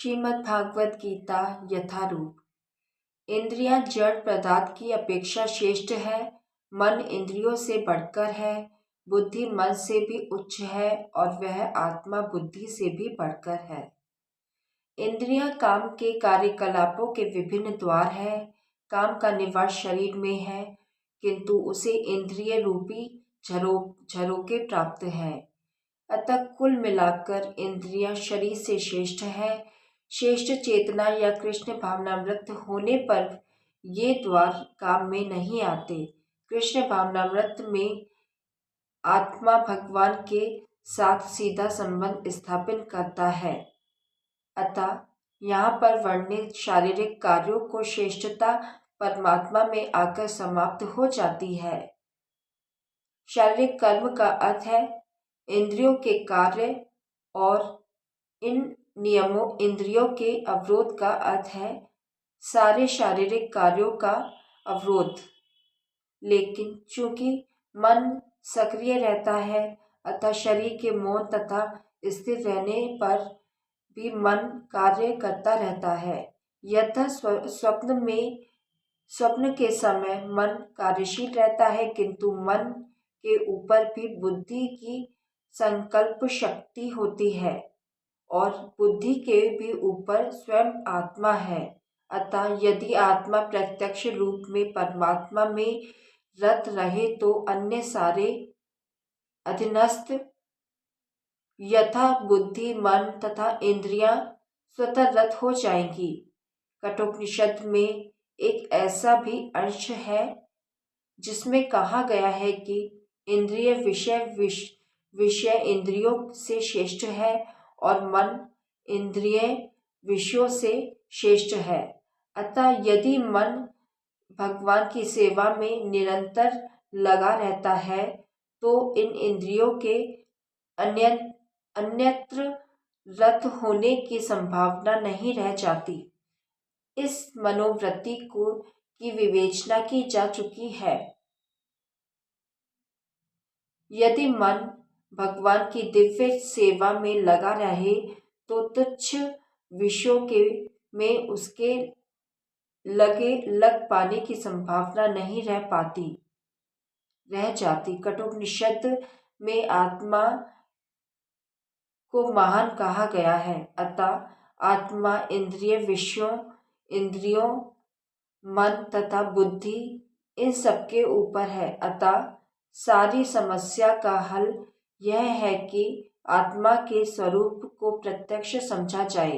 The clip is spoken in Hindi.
श्रीमद् भागवत गीता यथारूप। इंद्रियां जड़ पदार्थ की अपेक्षा श्रेष्ठ है। मन इंद्रियों से बढ़कर है। बुद्धि मन से भी उच्च है और वह आत्मा बुद्धि से भी बढ़कर है। इंद्रियां काम के कार्यकलापों के विभिन्न द्वार है। काम का निवास शरीर में है, किंतु उसे इंद्रिय रूपी झरोके प्राप्त हैं। अतः कुल मिलाकर इंद्रियां शरीर से श्रेष्ठ है। श्रेष्ठ चेतना या कृष्ण भावनामृत होने पर ये द्वार काम में नहीं आते। कृष्ण भावनामृत में आत्मा भगवान के साथ सीधा संबंध स्थापित करता है। अतः यहाँ पर वर्णित शारीरिक कार्यों को श्रेष्ठता परमात्मा में आकर समाप्त हो जाती है। शारीरिक कर्म का अर्थ है इंद्रियों के कार्य और इन नियमों इंद्रियों के अवरोध का अर्थ है सारे शारीरिक कार्यों का अवरोध। लेकिन चूंकि मन सक्रिय रहता है, अतः शरीर के मौन तथा स्थिर रहने पर भी मन कार्य करता रहता है। यथा स्वप्न के समय मन कार्यशील रहता है, किंतु मन के ऊपर भी बुद्धि की संकल्प शक्ति होती है और बुद्धि के भी ऊपर स्वयं आत्मा है। अतः यदि आत्मा प्रत्यक्ष रूप में परमात्मा में रत रहे तो अन्य सारे अधीनस्थ यथा बुद्धि मन तथा इंद्रियां स्वतः रत हो जाएंगी। कठोपनिषद में एक ऐसा भी अंश है जिसमें कहा गया है कि इंद्रिय विषय इंद्रियों से श्रेष्ठ है और मन इंद्रिय विषयों से श्रेष्ठ है। अतः यदि मन भगवान की सेवा में निरंतर लगा रहता है तो इन इंद्रियों के अन्यत्र रत होने की संभावना नहीं रह जाती। इस मनोवृत्ति की विवेचना की जा चुकी है। यदि मन भगवान की दिव्य सेवा में लगा रहे तो तुच्छ विषयों में उसके लग पाने की संभावना नहीं रह जाती। कठोपनिषद में आत्मा को महान कहा गया है। अतः आत्मा इंद्रिय विषयों, इंद्रियों, मन तथा बुद्धि इन सबके ऊपर है। अतः सारी समस्या का हल यह है कि आत्मा के स्वरूप को प्रत्यक्ष समझा जाए।